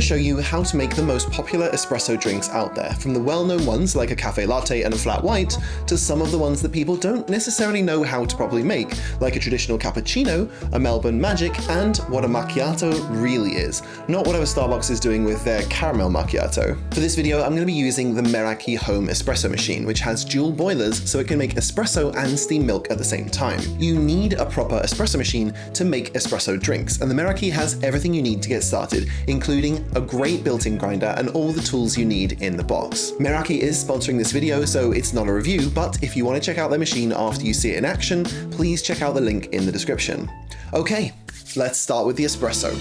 to show you how to make the most popular espresso drinks out there, from the well-known ones like a cafe latte and a flat white, to some of the ones that people don't necessarily know how to properly make, like a traditional cappuccino, a Melbourne Magic, and what a macchiato really is, not whatever Starbucks is doing with their caramel macchiato. For this video, I'm going to be using the Meraki home espresso machine, which has dual boilers so it can make espresso and steam milk at the same time. You need a proper espresso machine to make espresso drinks, and the Meraki has everything you need to get started, including a great built-in grinder and all the tools you need in the box. Meraki is sponsoring this video, so it's not a review, but if you want to check out their machine after you see it in action, please check out the link in the description. Okay, let's start with the espresso.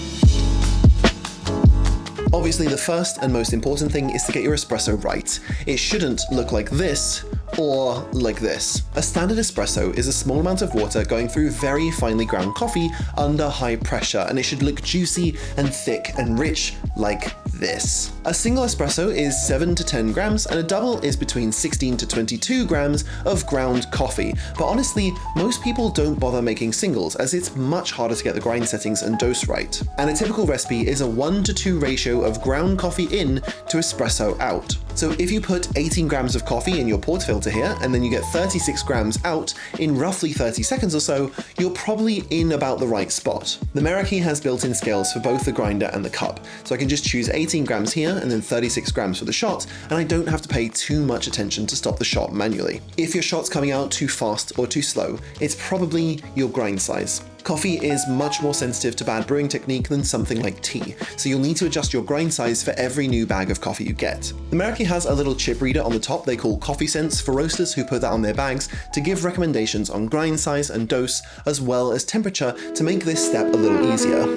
Obviously, the first and most important thing is to get your espresso right. It shouldn't look like this, or like this. A standard espresso is a small amount of water going through very finely ground coffee under high pressure, and it should look juicy and thick and rich like this. A single espresso is 7 to 10 grams, and a double is between 16 to 22 grams of ground coffee. But honestly, most people don't bother making singles, as it's much harder to get the grind settings and dose right. And a typical recipe is a 1 to 2 ratio of ground coffee in to espresso out. So if you put 18 grams of coffee in your portafilter here, and then you get 36 grams out in roughly 30 seconds or so, you're probably in about the right spot. The Meraki has built-in scales for both the grinder and the cup, so I can just choose 18 grams here and then 36 grams for the shot, and I don't have to pay too much attention to stop the shot manually. If your shot's coming out too fast or too slow, it's probably your grind size. Coffee is much more sensitive to bad brewing technique than something like tea, so you'll need to adjust your grind size for every new bag of coffee you get. The Meraki has a little chip reader on the top they call Coffee Sense for roasters who put that on their bags to give recommendations on grind size and dose, as well as temperature, to make this step a little easier.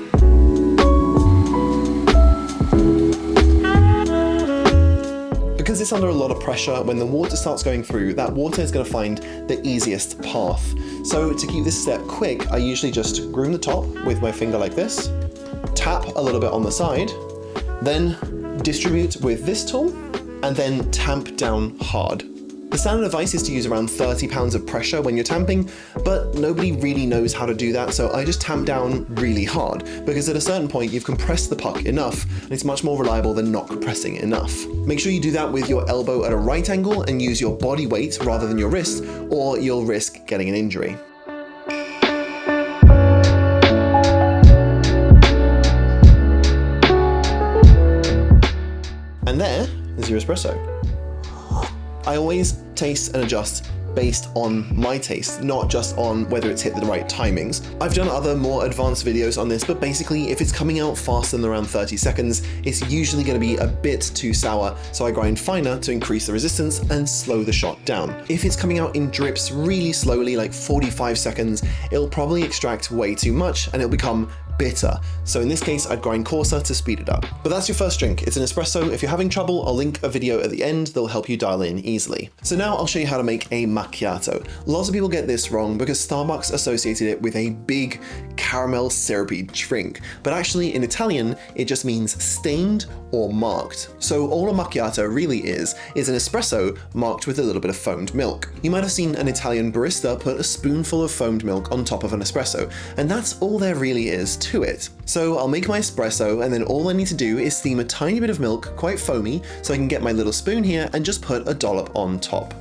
Because it's under a lot of pressure, when the water starts going through, that water is going to find the easiest path. So to keep this step quick, I usually just groom the top with my finger like this, tap a little bit on the side, then distribute with this tool, and then tamp down hard. The standard advice is to use around 30 pounds of pressure when you're tamping, but nobody really knows how to do that, so I just tamp down really hard, because at a certain point you've compressed the puck enough, and it's much more reliable than not compressing enough. Make sure you do that with your elbow at a right angle and use your body weight rather than your wrist, or you'll risk getting an injury. And there is your espresso. I always taste and adjust based on my taste, not just on whether it's hit the right timings. I've done other more advanced videos on this, but basically if it's coming out faster than around 30 seconds, it's usually going to be a bit too sour, so I grind finer to increase the resistance and slow the shot down. If it's coming out in drips really slowly, like 45 seconds, it'll probably extract way too much and it'll become bitter. So in this case, I'd grind coarser to speed it up. But that's your first drink. It's an espresso. If you're having trouble, I'll link a video at the end that'll help you dial in easily. So now I'll show you how to make a macchiato. Lots of people get this wrong because Starbucks associated it with a big caramel syrupy drink, but actually in Italian, it just means stained or marked. So all a macchiato really is an espresso marked with a little bit of foamed milk. You might have seen an Italian barista put a spoonful of foamed milk on top of an espresso, and that's all there really is to it. So I'll make my espresso, and then all I need to do is steam a tiny bit of milk, quite foamy, so I can get my little spoon here and just put a dollop on top.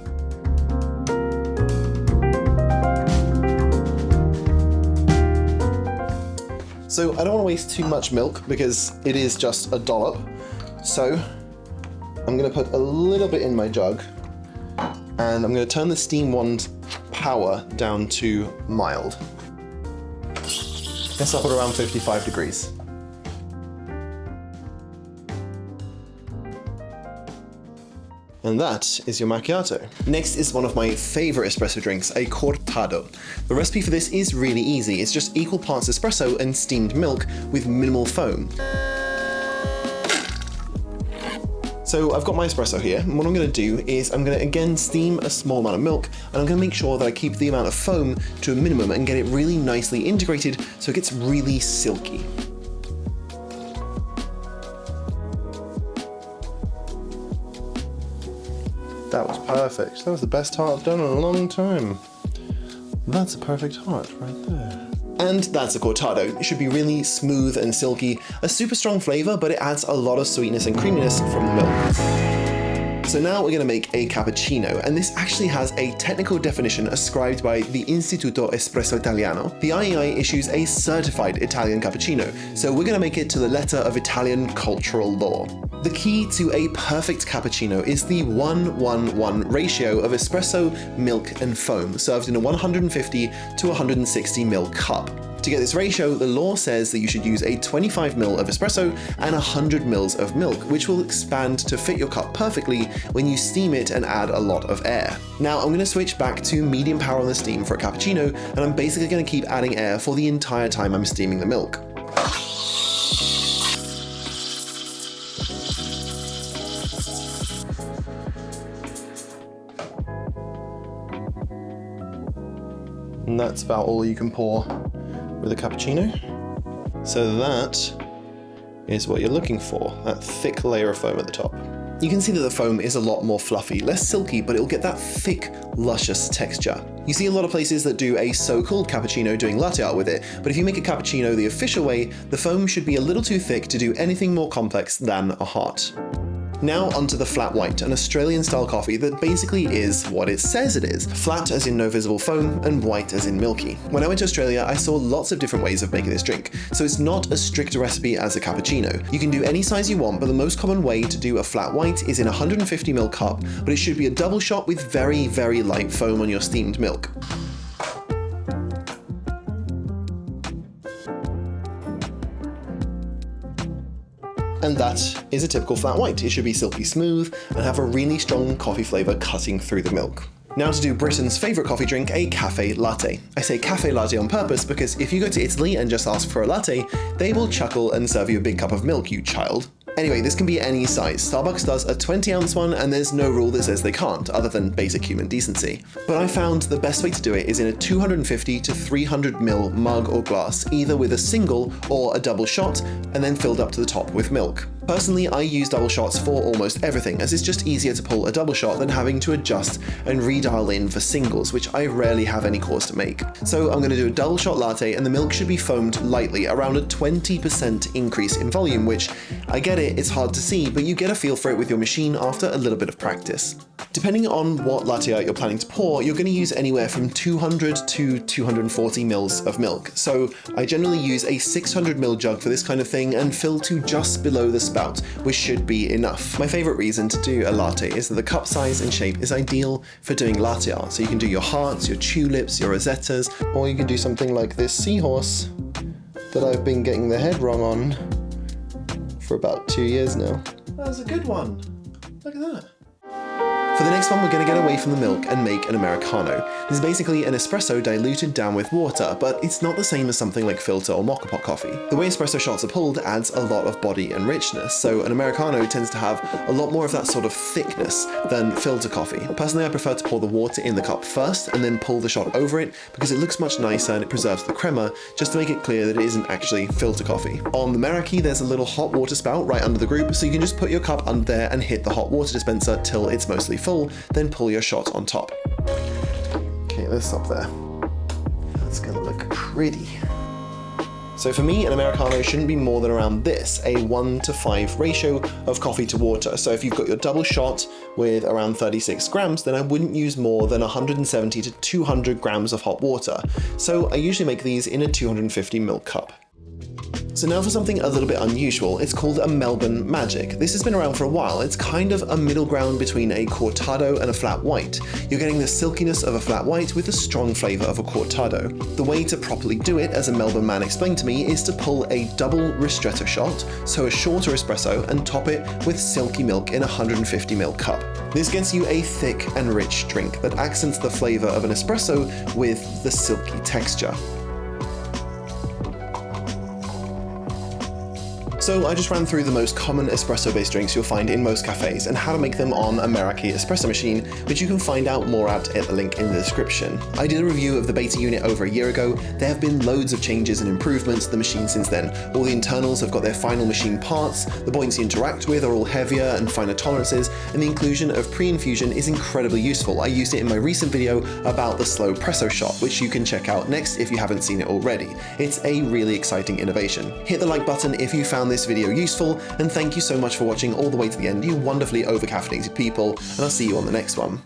So I don't want to waste too much milk because it is just a dollop. So I'm going to put a little bit in my jug, and I'm going to turn the steam wand power down to mild. Guess I'll put around 55 degrees. And that is your macchiato. Next is one of my favorite espresso drinks, a Cortado. The recipe for this is really easy. It's just equal parts espresso and steamed milk with minimal foam. So I've got my espresso here, and what I'm going to do is I'm going to again steam a small amount of milk, and I'm going to make sure that I keep the amount of foam to a minimum and get it really nicely integrated so it gets really silky. That was perfect. That was the best tart I've done in a long time. That's a perfect tart right there. And that's a Cortado. It should be really smooth and silky, a super strong flavor, but it adds a lot of sweetness and creaminess from the milk. So now we're going to make a cappuccino, and this actually has a technical definition ascribed by the Istituto Espresso Italiano. The IEI issues a certified Italian cappuccino, so we're going to make it to the letter of Italian cultural law. The key to a perfect cappuccino is the 1:1:1 ratio of espresso, milk, and foam, served in a 150 to 160 ml cup. To get this ratio, the law says that you should use a 25 ml of espresso and 100 ml of milk, which will expand to fit your cup perfectly when you steam it and add a lot of air. Now I'm going to switch back to medium power on the steam for a cappuccino, and I'm basically going to keep adding air for the entire time I'm steaming the milk. And that's about all you can pour with a cappuccino. So that is what you're looking for, that thick layer of foam at the top. You can see that the foam is a lot more fluffy, less silky, but it'll get that thick, luscious texture. You see a lot of places that do a so-called cappuccino doing latte art with it, but if you make a cappuccino the official way, the foam should be a little too thick to do anything more complex than a heart. Now onto the flat white, an Australian style coffee that basically is what it says it is. Flat as in no visible foam, and white as in milky. When I went to Australia, I saw lots of different ways of making this drink, so it's not as strict a recipe as a cappuccino. You can do any size you want, but the most common way to do a flat white is in a 150 ml cup, but it should be a double shot with very, very light foam on your steamed milk. And that is a typical flat white. It should be silky smooth and have a really strong coffee flavor cutting through the milk. Now to do Britain's favorite coffee drink, a cafe latte. I say cafe latte on purpose because if you go to Italy and just ask for a latte, they will chuckle and serve you a big cup of milk, you child. Anyway, this can be any size. Starbucks does a 20-ounce one, and there's no rule that says they can't, other than basic human decency. But I found the best way to do it is in a 250 to 300 ml mug or glass, either with a single or a double shot, and then filled up to the top with milk. Personally, I use double shots for almost everything, as it's just easier to pull a double shot than having to adjust and redial in for singles, which I rarely have any cause to make. So I'm going to do a double shot latte, and the milk should be foamed lightly, around a 20% increase in volume, which, I get it, it's hard to see, but you get a feel for it with your machine after a little bit of practice. Depending on what latte art you're planning to pour, you're going to use anywhere from 200 to 240 mils of milk. So I generally use a 600 ml jug for this kind of thing and fill to just below the spout, which should be enough. My favorite reason to do a latte is that the cup size and shape is ideal for doing latte art. So you can do your hearts, your tulips, your rosettas, or you can do something like this seahorse that I've been getting the head wrong on for about 2 years now. That was a good one. Look at that. For the next one, we're going to get away from the milk and make an Americano. This is basically an espresso diluted down with water, but it's not the same as something like filter or mocha pot coffee. The way espresso shots are pulled adds a lot of body and richness, so an Americano tends to have a lot more of that sort of thickness than filter coffee. Personally, I prefer to pour the water in the cup first and then pull the shot over it because it looks much nicer and it preserves the crema, just to make it clear that it isn't actually filter coffee. On the Meraki, there's a little hot water spout right under the group, so you can just put your cup under there and hit the hot water dispenser till it's mostly full, then pull your shot on top. Okay, let's stop there. That's gonna look pretty. So for me, an Americano shouldn't be more than around this, a 1:5 ratio of coffee to water. So if you've got your double shot with around 36 grams, then I wouldn't use more than 170 to 200 grams of hot water. So I usually make these in a 250 ml cup. So now for something a little bit unusual. It's called a Melbourne Magic. This has been around for a while. It's kind of a middle ground between a Cortado and a flat white. You're getting the silkiness of a flat white with the strong flavor of a Cortado. The way to properly do it, as a Melbourne man explained to me, is to pull a double ristretto shot, so a shorter espresso, and top it with silky milk in a 150 ml cup. This gets you a thick and rich drink that accents the flavor of an espresso with the silky texture. So I just ran through the most common espresso-based drinks you'll find in most cafes and how to make them on a Meraki espresso machine, which you can find out more at the link in the description. I did a review of the beta unit over a year ago. There have been loads of changes and improvements to the machine since then. All the internals have got their final machine parts, the buoyancy you interact with are all heavier and finer tolerances, and the inclusion of pre-infusion is incredibly useful. I used it in my recent video about the slow presso shot, which you can check out next if you haven't seen it already. It's a really exciting innovation. Hit the like button if you found this video useful, and thank you so much for watching all the way to the end, you wonderfully over-caffeinated people, and I'll see you on the next one.